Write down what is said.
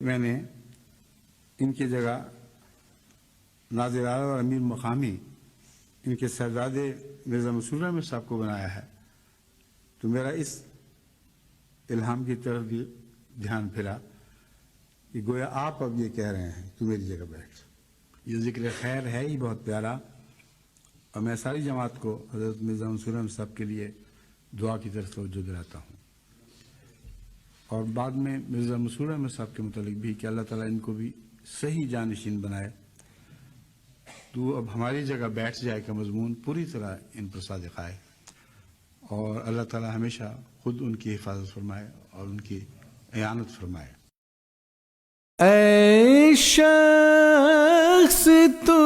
میں نے ان کی جگہ ناظر اعلیٰ اور امیر مقامی ان کے صاحبزادے مرزا مسرور احمد صاحب کو بنایا ہے، تو میرا اس الہام کی طرف بھی دھیان پھرا کہ گویا آپ اب یہ کہہ رہے ہیں تو میری جگہ بیٹھ۔ یہ ذکر خیر ہے ہی بہت پیارا، اور میں ساری جماعت کو حضرت مرزا مسرور احمد صاحب کے لیے دعا کی طرف توجہ دلاتا ہوں، اور بعد میں مرزا مسرور احمد صاحب کے متعلق بھی کہ اللہ تعالیٰ ان کو بھی صحیح جانشین بنائے، تو اب ہماری جگہ بیٹھ جائے کا مضمون پوری طرح ان پر صادق آئے، اور اللہ تعالیٰ ہمیشہ خود ان کی حفاظت فرمائے اور ان کی اعانت فرمائے۔ اے شخص تو